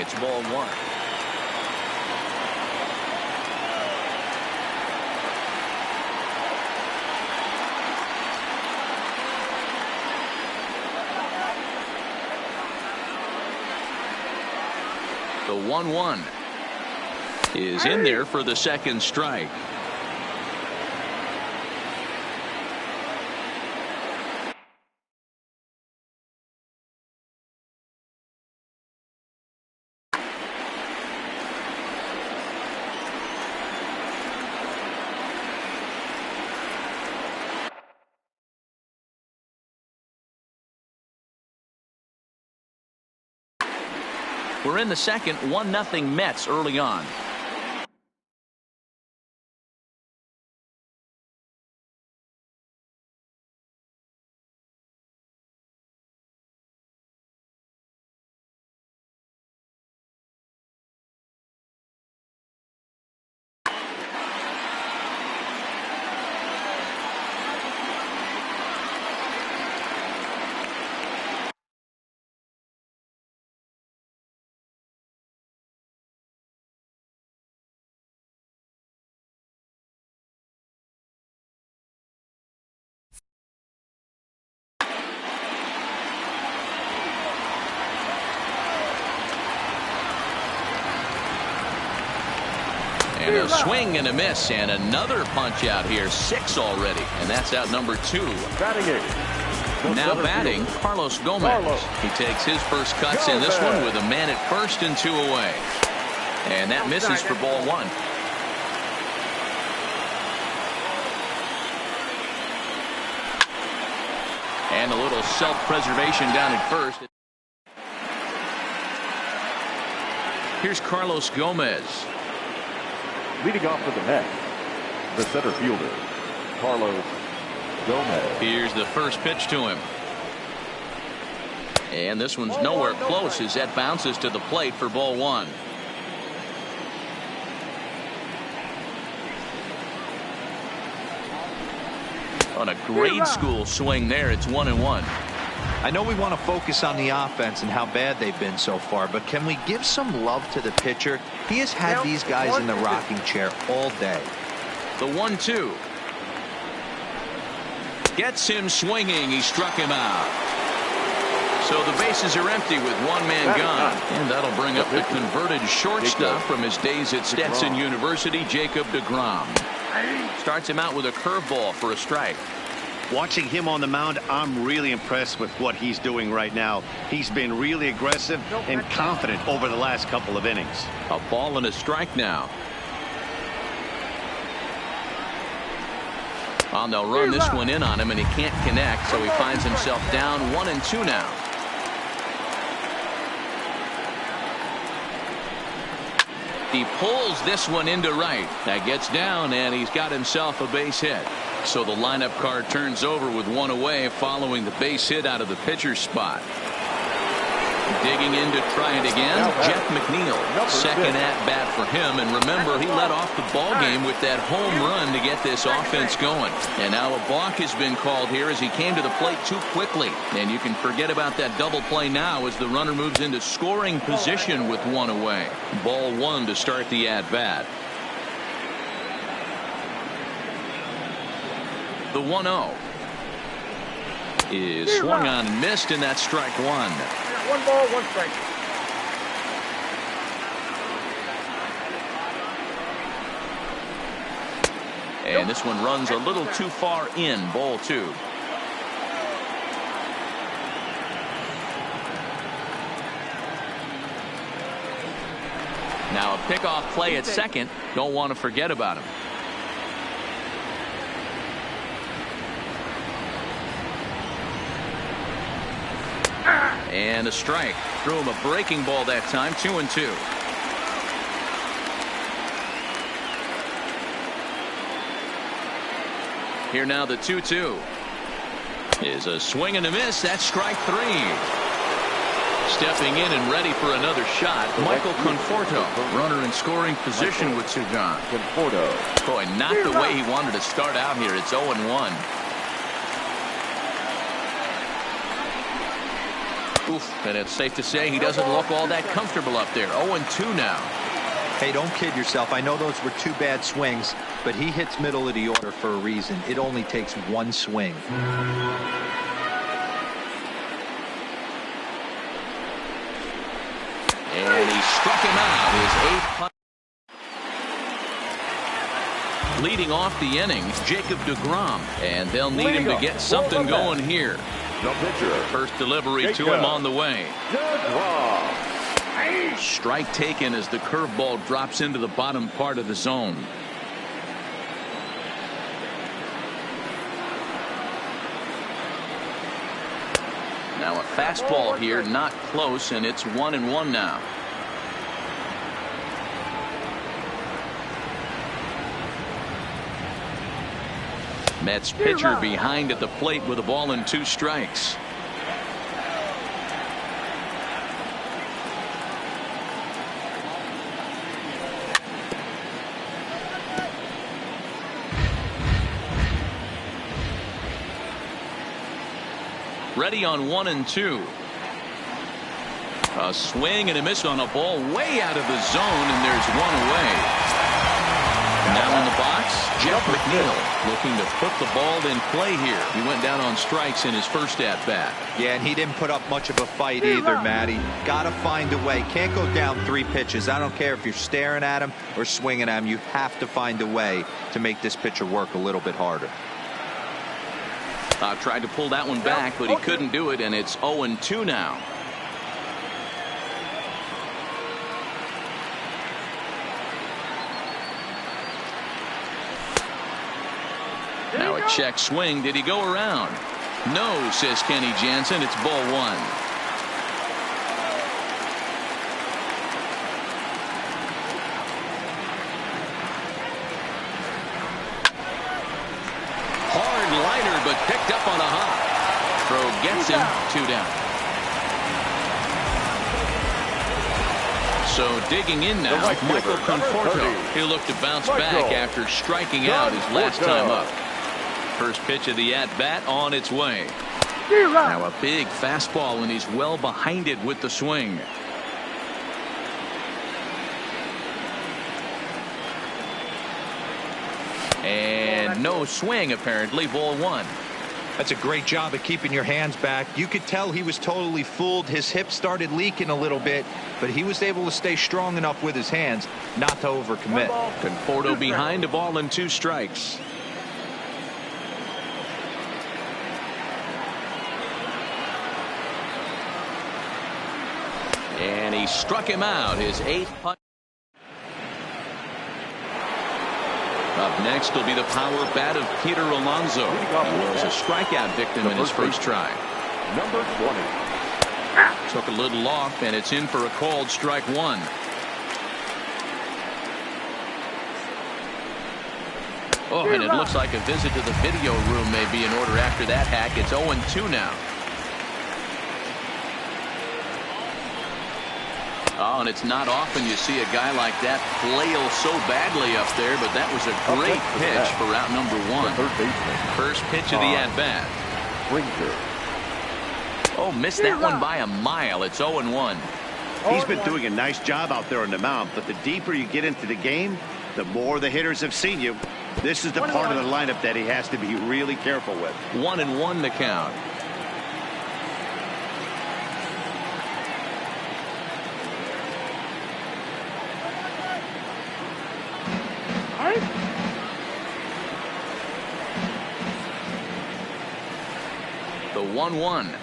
It's ball one. The 1-1 is in there for the second strike. We're in the second, 1-0 Mets early on. And a swing and a miss, and another punch out here. 6 already, and that's out number 2. Now batting, Carlos Gomez. He takes his first cuts in this one with a man at first and 2 away. And that misses for ball 1. And a little self-preservation down at first. Here's Carlos Gomez. Leading off for the Mets, the center fielder, Carlos Gomez. Here's the first pitch to him. And this one's nowhere close as that bounces to the plate for ball 1. On a grade school swing there, it's 1-1. I know we want to focus on the offense and how bad they've been so far, but can we give some love to the pitcher? He has had these guys in the rocking chair all day. The 1-2 gets him swinging. He struck him out. So the bases are empty with one man gone, and that'll bring up the converted shortstop from his days at Stetson University, Jacob deGrom. Starts him out with a curveball for a strike. Watching him on the mound, I'm really impressed with what he's doing right now. He's been really aggressive and confident over the last couple of innings. A ball and a strike now. Well, they'll run this one in on him, and he can't connect, so he finds himself down 1-2 now. He pulls this one into right. That gets down, and he's got himself a base hit. So the lineup card turns over with 1 away following the base hit out of the pitcher's spot. Digging in to try it again, Jeff McNeil. Second at bat for him, and remember, he led off the ball game with that home run to get this offense going. And now a balk has been called here as he came to the plate too quickly. And you can forget about that double play now as the runner moves into scoring position with 1 away. Ball 1 to start the at bat. The 1-0 is swung on and missed, and that's strike 1. 1 ball, 1 strike. And this one runs a little too far in, ball 2. Now a pickoff play at second. Don't want to forget about him. And a strike. Threw him a breaking ball that time. 2-2. Here now the 2-2 is a swing and a miss. That's strike 3. Stepping in and ready for another shot, Michael Conforto. Runner in scoring position with 2 gone. Conforto. Boy, not the way he wanted to start out here. It's 0-1. Oof, and it's safe to say he doesn't look all that comfortable up there. 0-2 now. Hey, don't kid yourself. I know those were 2 bad swings, but he hits middle of the order for a reason. It only takes 1 swing. And he struck him out. His 8th punt. Leading off the inning, Jacob deGrom, and they'll need him to get something going here. The pitcher. First delivery to him on the way. Strike taken as the curveball drops into the bottom part of the zone. Now a fastball here, not close, and it's 1-1 now. Mets pitcher behind at the plate with a ball and 2 strikes. Ready on 1-2. A swing and a miss on a ball way out of the zone, and there's 1 away. Now in the box, Jeff McNeil looking to put the ball in play here. He went down on strikes in his first at-bat. Yeah, and he didn't put up much of a fight either, Matty. Got to find a way. Can't go down 3 pitches. I don't care if you're staring at him or swinging at him. You have to find a way to make this pitcher work a little bit harder. Tried to pull that one back, but he couldn't do it, and it's 0-2 now. Now a check swing. Did he go around? No, says Kenny Jansen. It's ball 1. Hard liner, but picked up on a hop. Throw gets him. 2 down. So digging in now, Michael Conforto. He'll look to bounce back after striking out his last time up. First pitch of the at-bat on its way. Now a big fastball, and he's well behind it with the swing. And no swing, apparently. Ball 1. That's a great job of keeping your hands back. You could tell he was totally fooled. His hip started leaking a little bit, but he was able to stay strong enough with his hands not to overcommit. Conforto behind, a ball and 2 strikes. And he struck him out. His 8th punt. Up next will be the power bat of Peter Alonso. He was a strikeout victim in his first try. Number 20. Took a little off, and it's in for a called strike 1. Oh, and it looks like a visit to the video room may be in order after that hack. It's 0-2 now. Oh, and it's not often you see a guy like that flail so badly up there, but that was a great pitch for route number 1. First pitch of the at-bat. Oh, missed that one by a mile. It's 0-1. He's been doing a nice job out there on the mound, but the deeper you get into the game, the more the hitters have seen you. This is the part of the lineup that he has to be really careful with. 1-1 the count. The 1-1.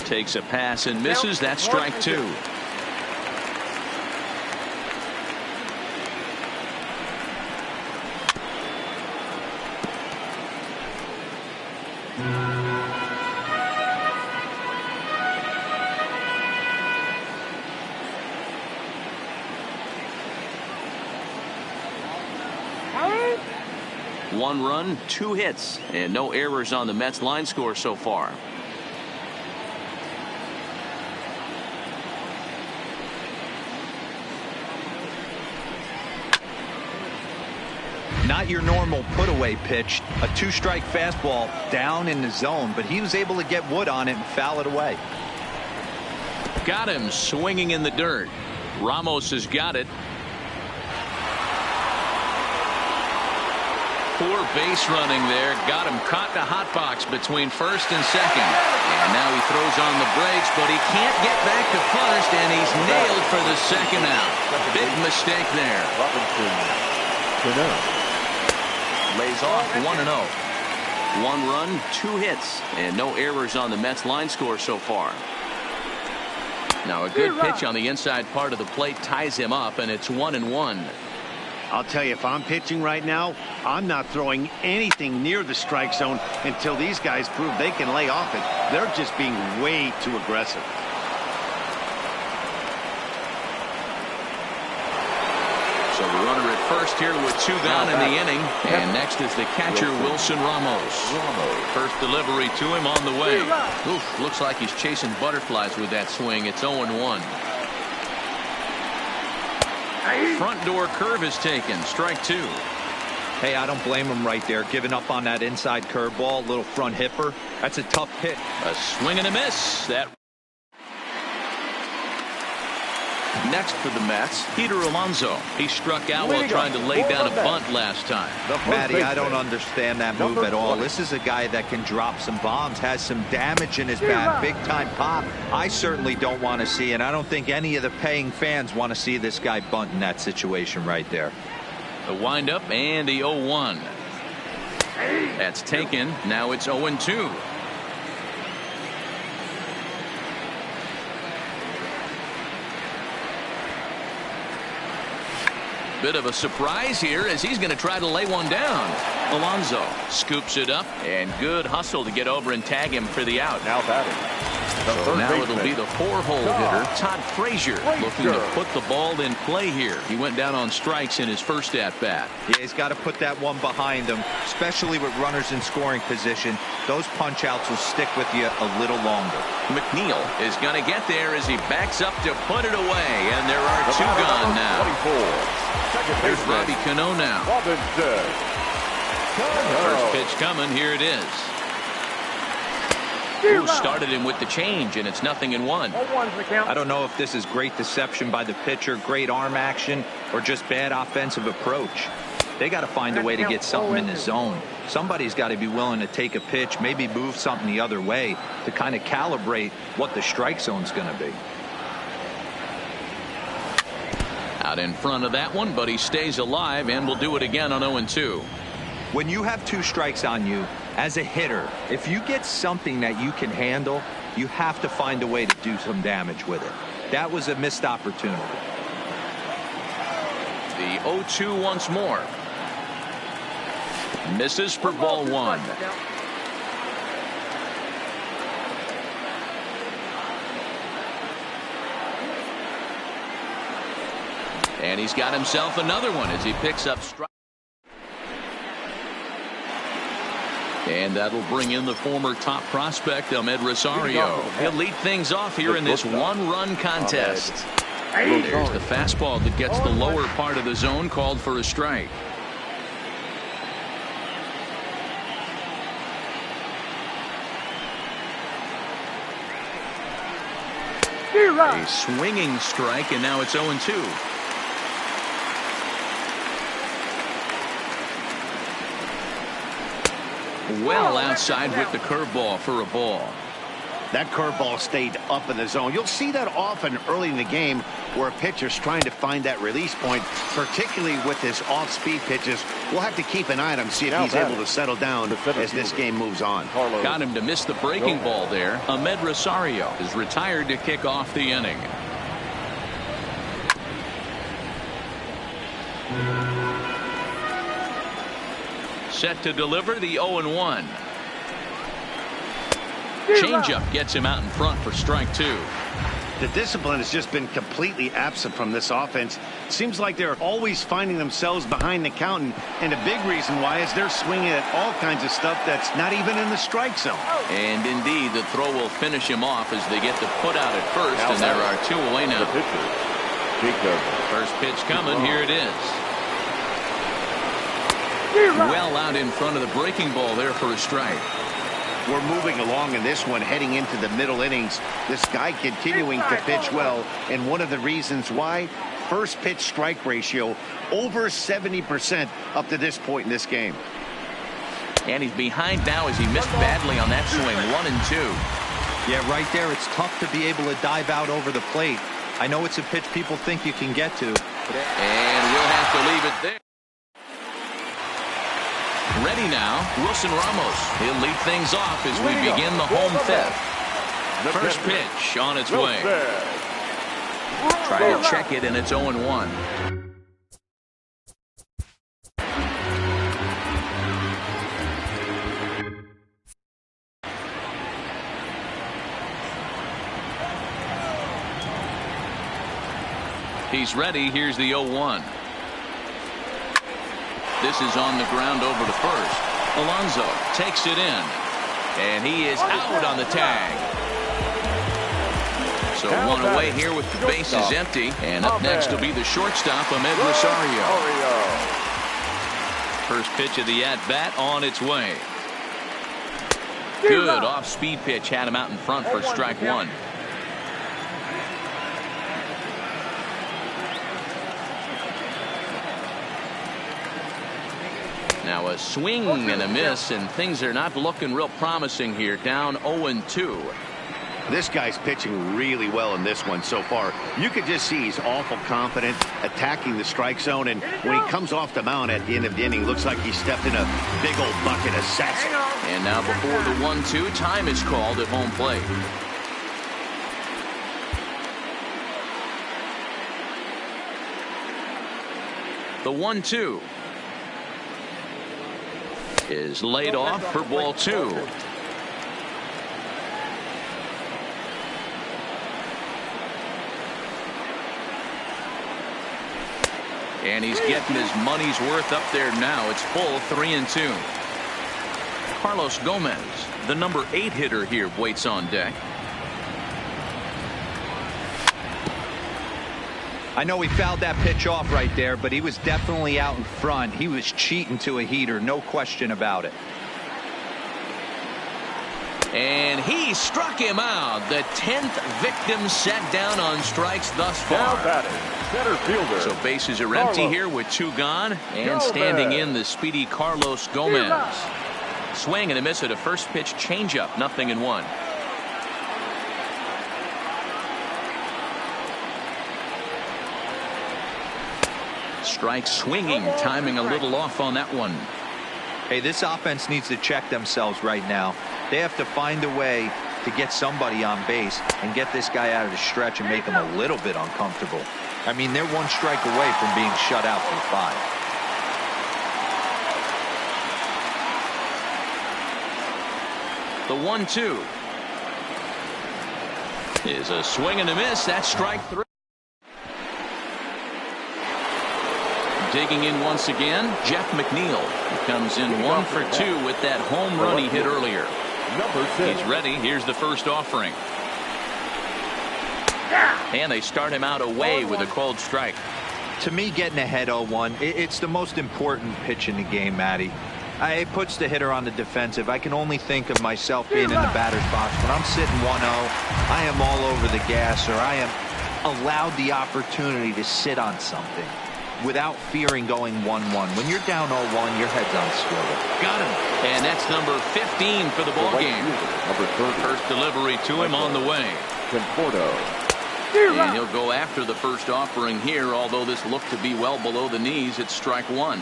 Takes a pass and misses. That's strike 2. One run, 2 hits, and no errors on the Mets line score so far. Not your normal put-away pitch, a two-strike fastball down in the zone, but he was able to get wood on it and foul it away. Got him swinging in the dirt. Ramos has got it. Poor base running there. Got him caught in a hot box between first and second. And now he throws on the brakes, but he can't get back to first, and he's nailed for the second out. Big mistake there. Lays off 1-0. 1 run, 2 hits, and no errors on the Mets line score so far. Now a good pitch on the inside part of the plate ties him up, and it's 1-1. I'll tell you, if I'm pitching right now, I'm not throwing anything near the strike zone until these guys prove they can lay off it. They're just being way too aggressive. So the runner at first here with 2 gone in the inning. And next is the catcher, Wilson Ramos. First delivery to him on the way. Oof, looks like he's chasing butterflies with that swing. It's 0-1. Front door curve is taken. Strike 2. Hey, I don't blame him right there. Giving up on that inside curveball, little front hipper. That's a tough hit. A swing and a miss. That next for the Mets, Peter Alonso. He struck out while trying to lay down a bunt last time. Matty, I don't understand that move at all. This is a guy that can drop some bombs, has some damage in his bat, big time pop. I certainly don't want to see, and I don't think any of the paying fans want to see this guy bunt in that situation right there. The windup and the 0-1. That's taken. Now it's 0-2. Bit of a surprise here as he's going to try to lay one down. Alonso scoops it up, and good hustle to get over and tag him for the out. Now batting. So now it'll be the 4-hole hitter, Todd Frazier, looking to put the ball in play here. He went down on strikes in his first at-bat. Yeah, he's got to put that one behind him, especially with runners in scoring position. Those punch-outs will stick with you a little longer. McNeil is going to get there as he backs up to put it away, and there are 2 gone now. Here's Robbie Cano now. First pitch coming. Here it is. Ooh, started him with the change, and it's 0-1. I don't know if this is great deception by the pitcher, great arm action, or just bad offensive approach. They got to find a way to get something in the zone. Somebody's got to be willing to take a pitch, maybe move something the other way to kind of calibrate what the strike zone's going to be. Out in front of that one, but he stays alive and will do it again on 0-2. When you have 2 strikes on you, as a hitter, if you get something that you can handle, you have to find a way to do some damage with it. That was a missed opportunity. The 0-2 once more. Misses for ball 1. And he's got himself another one as he picks up strike. And that'll bring in the former top prospect, Ahmed Rosario. He'll lead things off here in this 1-run contest. There's the fastball that gets the lower part of the zone, called for a strike. A swinging strike, and now it's 0-2. Well outside with the curveball for a ball. That curveball stayed up in the zone. You'll see that often early in the game where a pitcher's trying to find that release point, particularly with his off-speed pitches. We'll have to keep an eye on him, see if he's able to settle down as this game moves on. Got him to miss the breaking ball there. Ahmed Rosario is retired to kick off the inning. Set to deliver the 0-1. Changeup gets him out in front for strike 2. The discipline has just been completely absent from this offense. Seems like they're always finding themselves behind the count, and a big reason why is they're swinging at all kinds of stuff that's not even in the strike zone. And indeed, the throw will finish him off as they get the put out at first, and there are 2 away now. First pitch coming. Here it is. Well out in front of the breaking ball there for a strike. We're moving along in this one, heading into the middle innings. This guy continuing to pitch well, and one of the reasons why, first pitch strike ratio over 70% up to this point in this game. And he's behind now as he missed badly on that swing. 1-2. Yeah, right there, it's tough to be able to dive out over the plate. I know it's a pitch people think you can get to. And we'll have to leave it there. Ready now, Wilson Ramos. He'll lead things off as we begin the home fifth. First pitch on its way. Try to check it, and it's 0-1. He's ready. Here's the 0-1. This is on the ground over to first. Alonso takes it in. And he is out on the tag. So one away here with the bases empty. And up next will be the shortstop, Ahmed Rosario. First pitch of the at-bat on its way. Good off-speed pitch. Had him out in front for strike one. Now a swing and a miss, and things are not looking real promising here. Down 0-2. This guy's pitching really well in this one so far. You could just see he's awful confident, attacking the strike zone, and when he comes off the mound at the end of the inning, looks like he stepped in a big old bucket of sass. And now before the 1-2, time is called at home plate. The 1-2 is laid off for ball two. And he's getting his money's worth up there now. It's full 3-2. Carlos Gomez, the number 8 hitter here, waits on deck. I know he fouled that pitch off right there, but he was definitely out in front. He was cheating to a heater, no question about it. And he struck him out. The 10th victim set down on strikes thus far. Center fielder. So bases are empty here with 2 gone. And standing in the speedy Carlos Gomez. Swing and a miss at a first pitch changeup. 0-1. Strike swinging, timing a little off on that one. Hey, this offense needs to check themselves right now. They have to find a way to get somebody on base and get this guy out of the stretch and make him a little bit uncomfortable. I mean, they're 1 strike away from being shut out for 5. The 1-2 is a swing and a miss. That's strike 3. Digging in once again, Jeff McNeil. He comes in 1 for 2 with that home run he hit earlier. He's ready. Here's the first offering. And they start him out away with a called strike. To me, getting ahead 0-1, it's the most important pitch in the game, Matty. It puts the hitter on the defensive. I can only think of myself being in the batter's box. When I'm sitting 1-0, I am all over the gas, or I am allowed the opportunity to sit on something without fearing going 1-1. When you're down 0-1, your head's on swivel. Got him. And that's number 15 for the ball game. First delivery to him on the way. And he'll go after the first offering here, although this looked to be well below the knees. It's strike 1.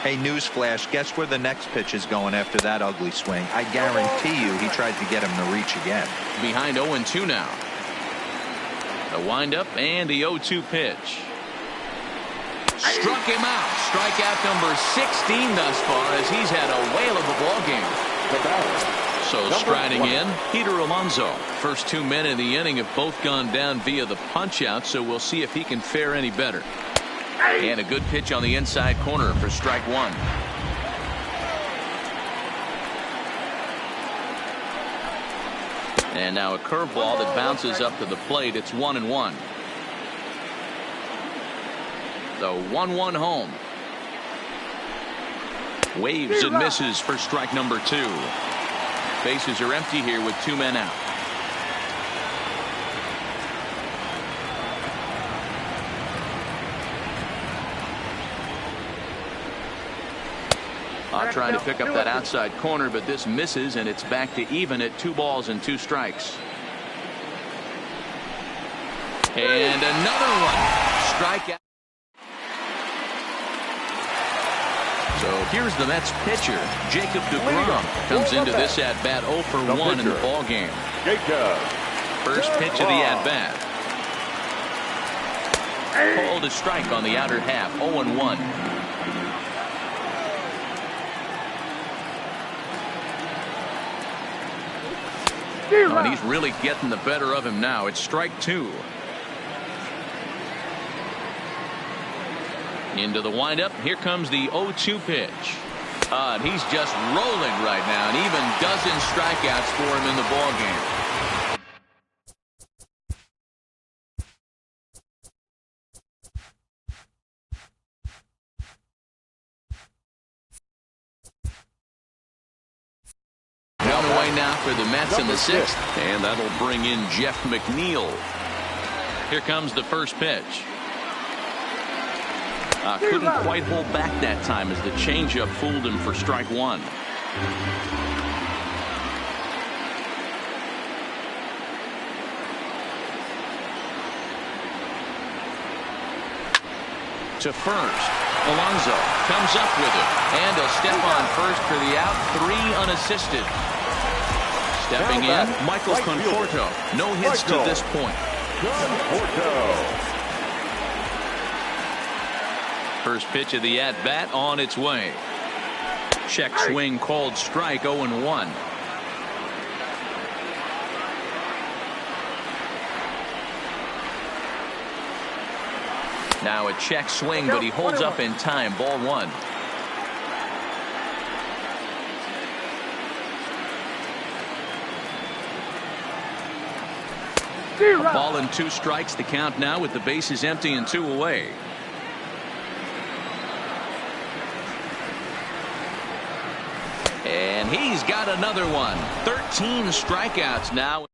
Hey, newsflash, guess where the next pitch is going after that ugly swing? I guarantee you he tried to get him to reach again. Behind 0-2 now. A windup and the 0-2 pitch. Struck him out. Strikeout number 16 thus far, as he's had a whale of a ball game. So striding in, Peter Alonso. First 2 men in the inning have both gone down via the punch out, so we'll see if he can fare any better. And a good pitch on the inside corner for strike 1. And now a curveball that bounces up to the plate. It's 1-1. The 1-1 home. Waves and misses for strike number 2. Bases are empty here with 2 men out. Trying to pick up that outside corner, but this misses, and it's back to even at 2 balls and 2 strikes. And another one. Strikeout. So here's the Mets pitcher, Jacob DeGrom, comes into this at-bat 0 for 1 in the ballgame. First pitch of the at-bat. Called a strike on the outer half, 0-1. And he's really getting the better of him now. It's strike 2. Into the windup. Here comes the 0-2 pitch. And he's just rolling right now, and even dozen strikeouts for him in the ballgame. Now for the Mets in the 6th, and that'll bring in Jeff McNeil. Here comes the first pitch. Couldn't quite hold back that time as the changeup fooled him for strike 1. To first, Alonso comes up with it, and he'll step on first for the out, 3 unassisted. Stepping in, Michael Conforto. No hits to this point. First pitch of the at-bat on its way. Check swing called strike, 0-1. Now a check swing, but he holds up in time. Ball 1. A ball and 2 strikes, the count now with the bases empty and 2 away. And he's got another one. 13 strikeouts now.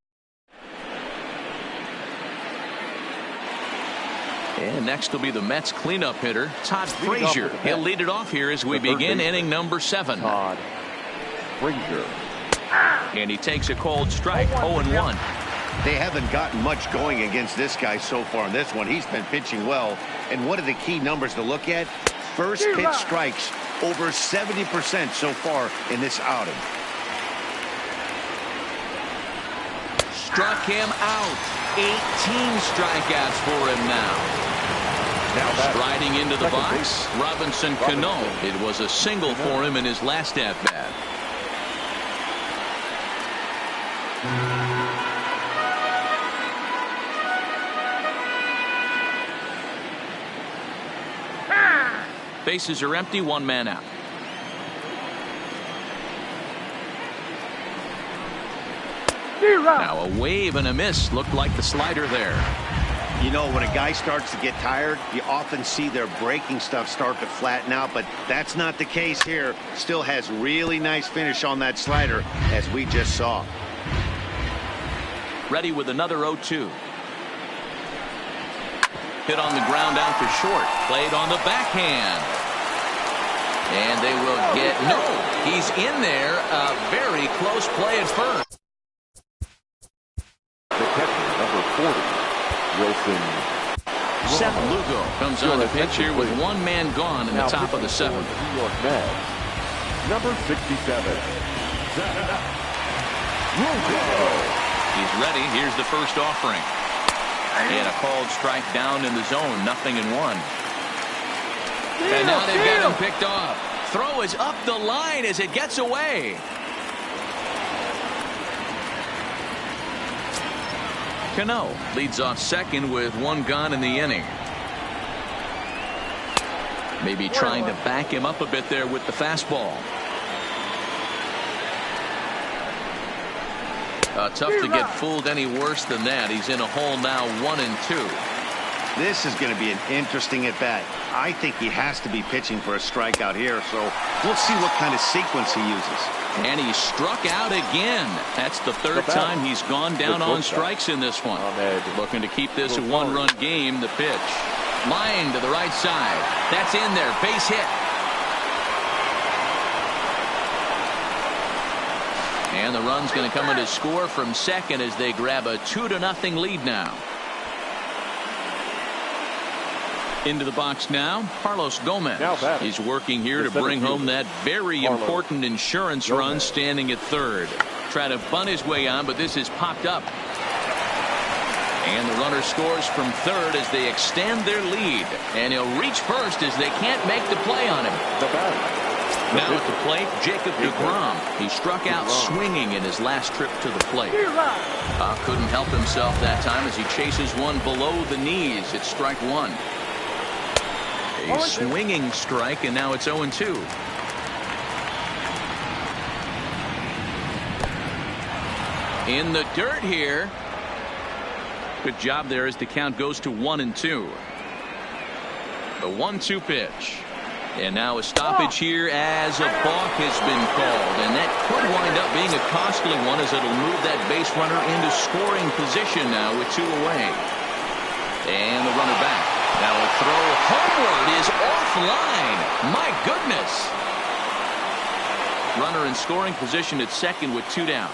And next will be the Mets cleanup hitter, Todd Frazier. He'll lead it off here as we begin inning number 7. Todd Frazier. And he takes a cold strike, 0-1. They haven't gotten much going against this guy so far in this one. He's been pitching well. And what are the key numbers to look at? First pitch strikes, over 70% so far in this outing. Struck him out. 18 strikeouts for him now. Striding into the box, Robinson Cano. It was a single for him in his last at-bat. Bases are empty, 1 man out. Now a wave and a miss. Looked like the slider there. You know, when a guy starts to get tired, you often see their breaking stuff start to flatten out, but that's not the case here. Still has really nice finish on that slider, as we just saw. Ready with another 0-2. Hit on the ground out for short. Played on the backhand. And they will get no. He's in there. A very close play at first. The catcher, number 40, Wilson. Seth Lugo comes on the pitch here with 1 man gone in the top of the 7th. New York Mets, number 67, Seth Lugo. He's ready. Here's the first offering. And a called strike down in the zone. 0-1. And now they've got him picked off. Throw is up the line as it gets away. Cano leads off second with 1 gone in the inning. Maybe trying to back him up a bit there with the fastball. Tough to get fooled any worse than that. He's in a hole now, 1-2. This is going to be an interesting at-bat. I think he has to be pitching for a strikeout here, so we'll see what kind of sequence he uses. And he struck out again. That's the third time he's gone down on strikes in this one. Looking to keep this a one-run game. The pitch. Line to the right side. That's in there. Base hit. And the run's going to come in to score from second as they grab a 2-0 lead now. Into the box now, Carlos Gomez. He's working here to bring home that very important insurance run, standing at third. Try to bunt his way on, but this is popped up. And the runner scores from third as they extend their lead. And he'll reach first as they can't make the play on him. Now at the plate, Jacob deGrom. He struck out swinging in his last trip to the plate. Couldn't help himself that time as he chases one below the knees. It's strike one. A swinging strike, and now it's 0-2. In the dirt here. Good job there as the count goes to 1-2. The 1-2 pitch. And now a stoppage here as a balk has been called. And that could wind up being a costly one as it'll move that base runner into scoring position now with 2 away. And the runner back. Now a throw homeward is offline. My goodness. Runner in scoring position at second with 2 down.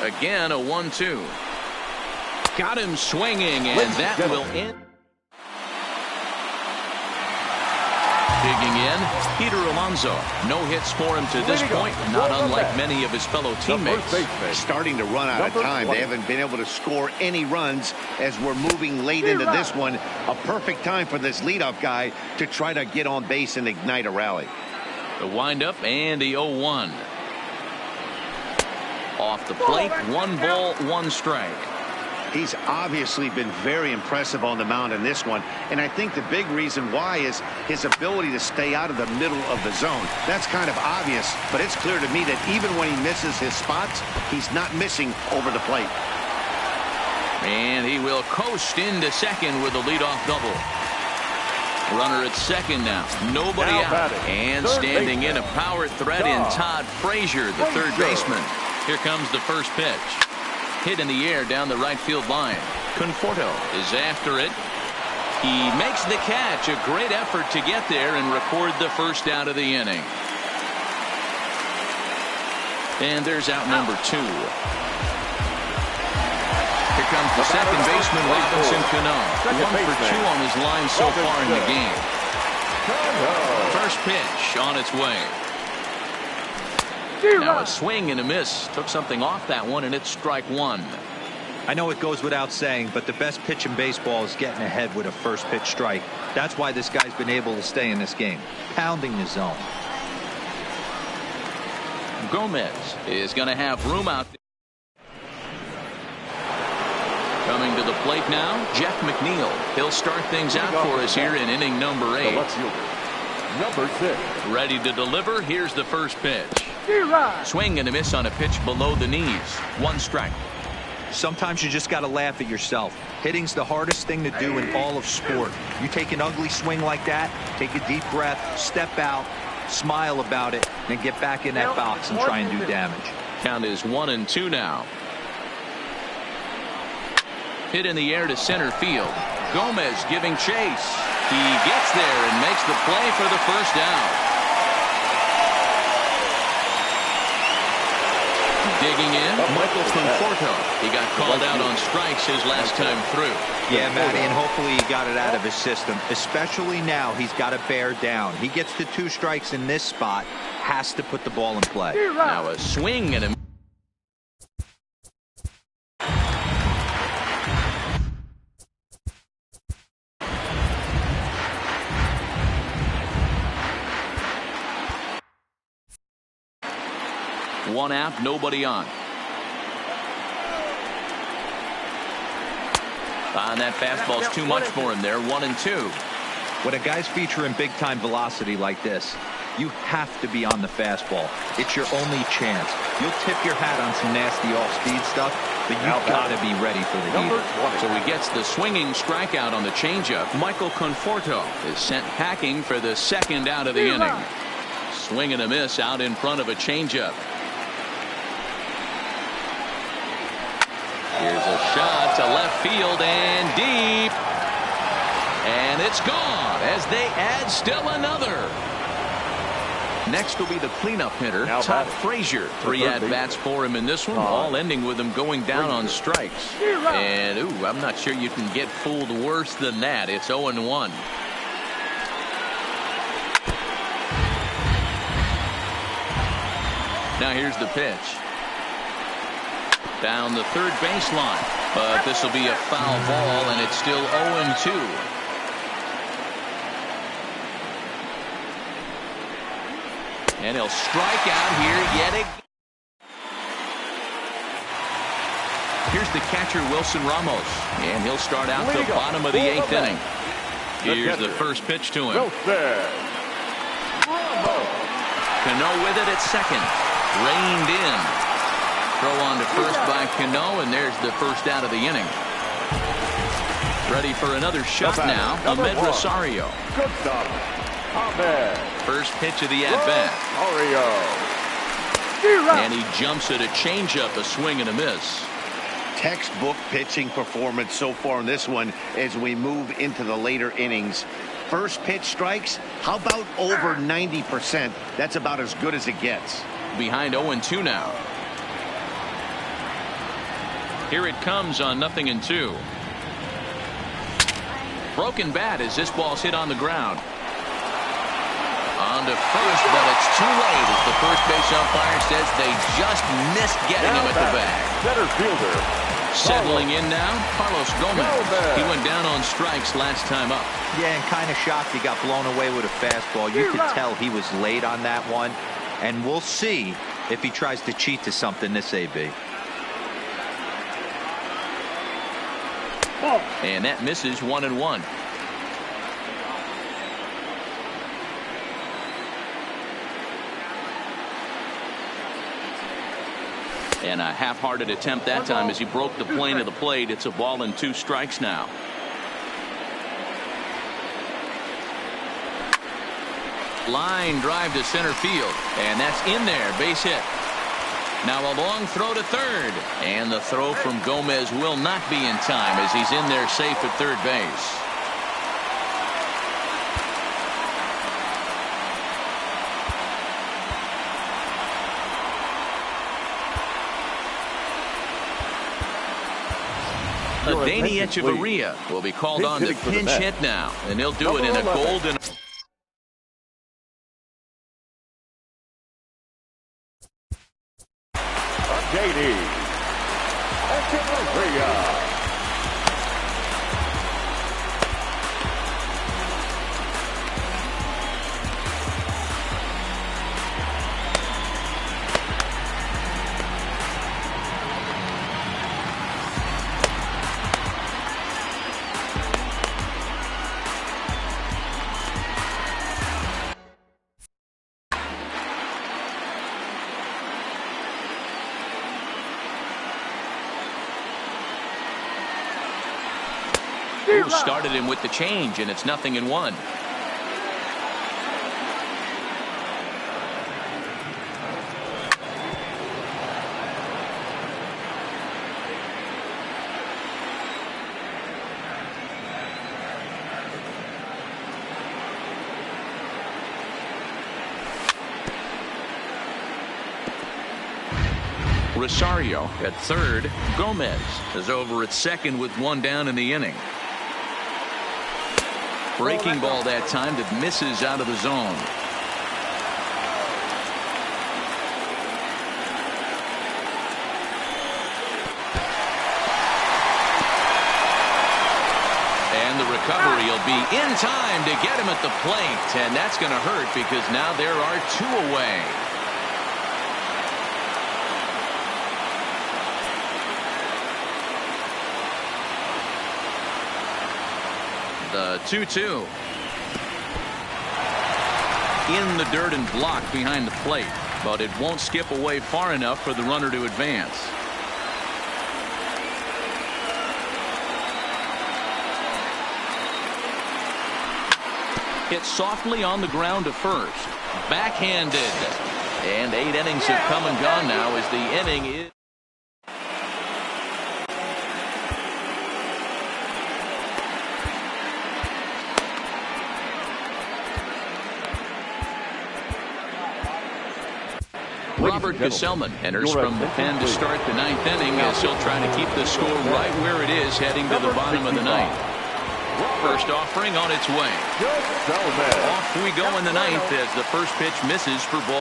Again, a 1-2. Got him swinging, and that will end. Digging in, Peter Alonso. No hits for him to this point, not unlike many of his fellow teammates. Starting to run out of time. They haven't been able to score any runs as we're moving late into this one. A perfect time for this leadoff guy to try to get on base and ignite a rally. The windup and the 0-1. Off the plate, 1 ball, 1 strike. He's obviously been very impressive on the mound in this one, and I think the big reason why is his ability to stay out of the middle of the zone. That's kind of obvious, but it's clear to me that even when he misses his spots, he's not missing over the plate. And he will coast into second with a leadoff double. Runner at second now. Nobody out. And standing in a power threat in Todd Frazier, the third baseman. Here comes the first pitch. Hit in the air down the right field line. Conforto is after it. He makes the catch. A great effort to get there and record the first out of the inning. And there's out number 2. Here comes the second baseman, Robinson Cano. 1 for 2 on his line so far in the game. First pitch on its way. Now a swing and a miss. Took something off that one, and it's strike 1. I know it goes without saying, but the best pitch in baseball is getting ahead with a first pitch strike. That's why this guy's been able to stay in this game, pounding the zone. Gomez is going to have room out there. Coming to the plate now, Jeff McNeil. He'll start things out for us here in inning number 8. Number 6. Ready to deliver. Here's the first pitch. Swing and a miss on a pitch below the knees. 1 strike. Sometimes you just got to laugh at yourself. Hitting's the hardest thing to do in all of sport. You take an ugly swing like that, take a deep breath, step out, smile about it, then get back in that box and try and do damage. Count is 1-2 now. Hit in the air to center field. Gomez giving chase. He gets there and makes the play for the first out. Digging in, Michael Conforto. He got called out on strikes his last time through. Yeah, Matty, and hopefully he got it out of his system. Especially now, he's got to bear down. He gets to 2 strikes in this spot, has to put the ball in play. Now a swing and a... One out, nobody on. That fastball's too much for him there. 1-2. When a guy's featuring big-time velocity like this, You have to be on the fastball. It's your only chance. You'll tip your hat on some nasty off-speed stuff, but you've got to be ready for the heater. So he gets the swinging strikeout on the changeup. Michael Conforto is sent packing for the second out of the inning. Swing and a miss out in front of a changeup. Here's a shot to left field and deep. And it's gone as they add still another. Next will be the cleanup hitter, Todd Frazier. 3 at-bats for him in this one, all ending with him going down on strikes. And, I'm not sure you can get fooled worse than that. It's 0-1. Now here's the pitch. Down the third baseline. But this will be a foul ball, and it's still 0-2. And he'll strike out here yet again. Here's the catcher, Wilson Ramos. And he'll start out the bottom of the 8th inning. Here's the first pitch to him. Cano with it at second. Reined in. Throw on to first by Cano, and there's the first out of the inning. Ready for another shot now, Ahmed Rosario. Good stop. Ahmed. First pitch of the at-bat. And he jumps at a changeup, a swing and a miss. Textbook pitching performance so far in this one as we move into the later innings. First pitch strikes, how about over 90%? That's about as good as it gets. Behind 0-2 now. Here it comes on 0-2. Broken bat as this ball's hit on the ground. On to first, but it's too late as the first base umpire says they just missed getting him at the bag. Center fielder. Settling in now, Carlos Gomez. He went down on strikes last time up. Yeah, and kind of shocked he got blown away with a fastball. You could tell he was late on that one. And we'll see if he tries to cheat to something this AB. And that misses 1-1. And a half-hearted attempt that time as he broke the plane of the plate. It's a ball and 2 strikes now. Line drive to center field. And that's in there. Base hit. Now a long throw to third. And the throw from Gomez will not be in time as he's in there safe at third base. Danny Echeverria will be called on to pinch hit now, and he'll do it in a golden. Danny Echeverria. Started him with the change, and it's 0-1. Rosario at third. Gomez is over at second with 1 down in the inning. Breaking ball that time that misses out of the zone. And the recovery will be in time to get him at the plate. And that's going to hurt because now there are 2 away. The 2-2. in the dirt and blocked behind the plate, but it won't skip away far enough for the runner to advance. Hit softly on the ground to first. Backhanded. And 8 innings have come and gone now as the inning is. Robert Gesellman enters from the pen to start the 9th inning as he'll try to keep the score right where it is heading to the bottom of the 9th. First offering on its way. Off we go in the 9th as the first pitch misses for ball.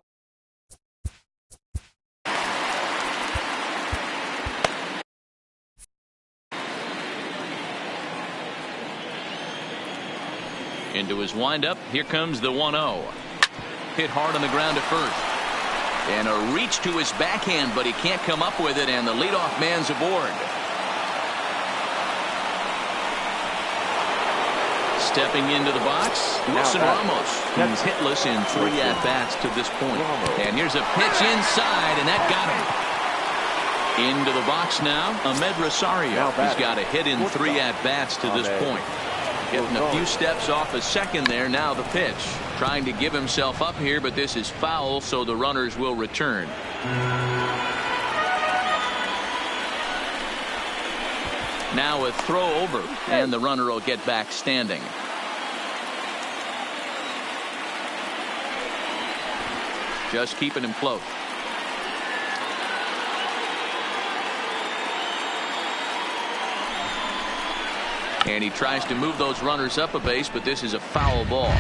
Into his windup. Here comes the 1-0. Hit hard on the ground at first. And a reach to his backhand, but he can't come up with it, and the leadoff man's aboard. Stepping into the box, Wilson Ramos, who's hitless in 3 at-bats to this point. And here's a pitch inside, and that got him. Into the box now, Ahmed Rosario. He's got a hit in 3 at-bats to this point. Getting a few steps off a second there. Now the pitch. Trying to give himself up here, but this is foul, so the runners will return. Now a throw over, and the runner will get back standing. Just keeping him close. And he tries to move those runners up a base, but this is a foul ball.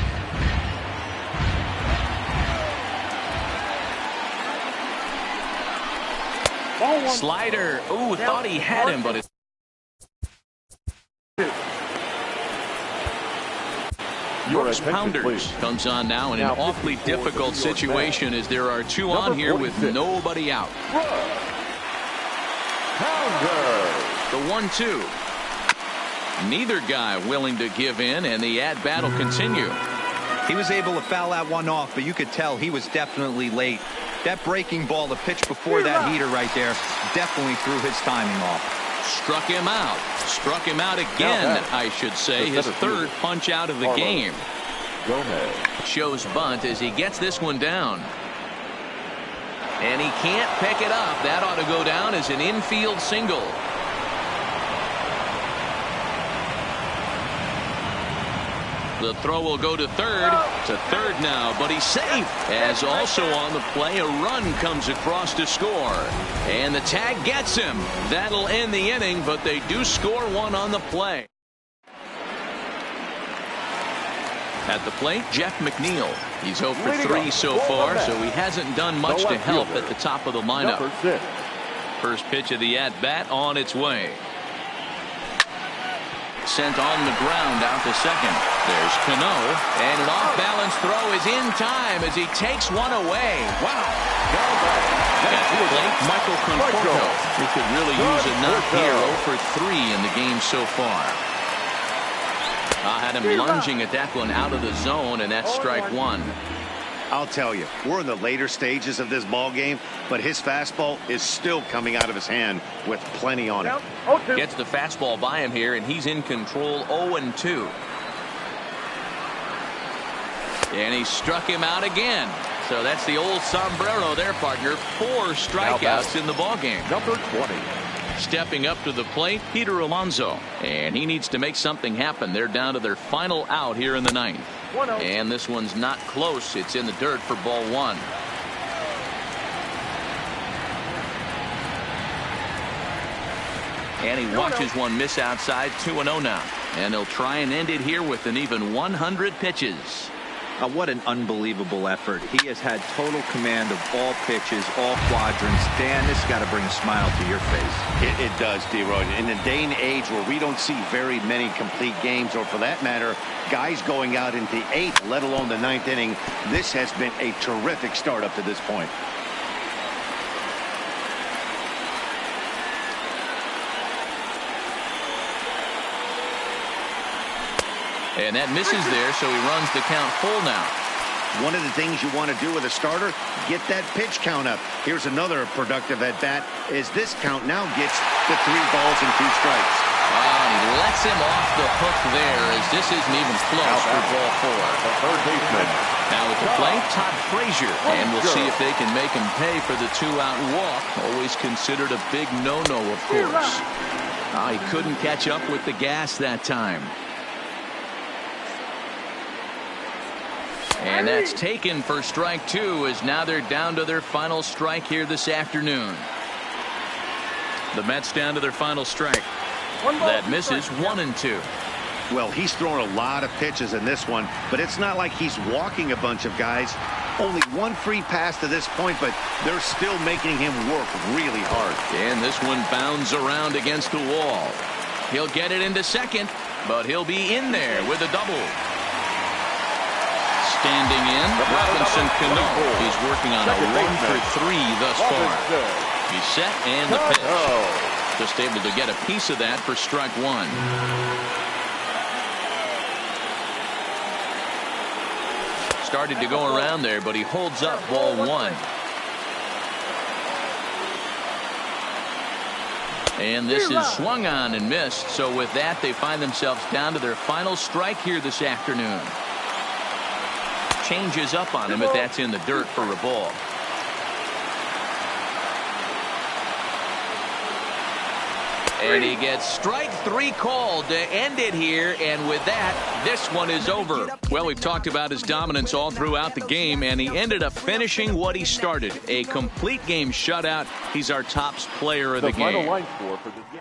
Slider. Ooh, thought he had him, but it's. York's Pounders comes on now in an awfully difficult situation as there are 2 on here with nobody out. The 1-2. Neither guy willing to give in, and the at-bat will continue. He was able to foul that one off, but you could tell he was definitely late. That breaking ball, the pitch before that heater right there, definitely threw his timing off. Struck him out. Struck him out again, I should say. His 3rd punch out of the game. Shows bunt as he gets this one down. And he can't pick it up. That ought to go down as an infield single. The throw will go to third. To third now, but he's safe. As also on the play, a run comes across to score. And the tag gets him. That'll end the inning, but they do score one on the play. At the plate, Jeff McNeil. He's 0 for 3 so far, so he hasn't done much to help at the top of the lineup. First pitch of the at-bat on its way. Sent on the ground out to second. There's Cano, and an off-balance throw is in time as he takes one away. Wow. At the plate, Michael Conforto. He could really use a knock here. 0 for 3 in the game so far. I had him lunging at that one out of the zone, and that's strike 1. I'll tell you, we're in the later stages of this ball game, but his fastball is still coming out of his hand with plenty on it. Gets the fastball by him here, and he's in control. 0-2. And he struck him out again. So that's the old sombrero there, partner. 4 strikeouts in the ball game. Number 20. Stepping up to the plate, Peter Alonso, and he needs to make something happen. They're down to their final out here in the 9th. And this one's not close. It's in the dirt for ball 1. And he watches one miss outside. 2-0 now. And he'll try and end it here with an even 100 pitches. What an unbelievable effort. He has had total command of all pitches, all quadrants. Dan, this has got to bring a smile to your face. It does, D-Roy. In a day and age where we don't see very many complete games, or for that matter, guys going out into the 8th, let alone the 9th inning, this has been a terrific start up to this point. And that misses there, so he runs the count full now. One of the things you want to do with a starter, get that pitch count up. Here's another productive at-bat as this count now gets to 3 balls and 2 strikes. He lets him off the hook there as this isn't even close for ball 4. The third baseman. Now at the plate, Todd Frazier. And we'll see if they can make him pay for the 2-out walk. Always considered a big no-no, of course. He couldn't catch up with the gas that time. And that's taken for strike 2 as now they're down to their final strike here this afternoon. The Mets down to their final strike. That misses 1-2. Well, he's thrown a lot of pitches in this one, but it's not like he's walking a bunch of guys. Only 1 free pass to this point, but they're still making him work really hard. And this one bounds around against the wall. He'll get it into second, but he'll be in there with a double. Standing in, Robinson Cano. He's working on a 1-for-3 thus far. He's set and the pitch. Just able to get a piece of that for strike 1. Started to go around there, but he holds up ball 1. And this is swung on and missed. So with that, they find themselves down to their final strike here this afternoon. Changes up on him if that's in the dirt for a ball. And he gets strike 3 called to end it here, and with that, this one is over. Well, we've talked about his dominance all throughout the game, and he ended up finishing what he started. A complete game shutout. He's our top player of the game. Final line score for this game.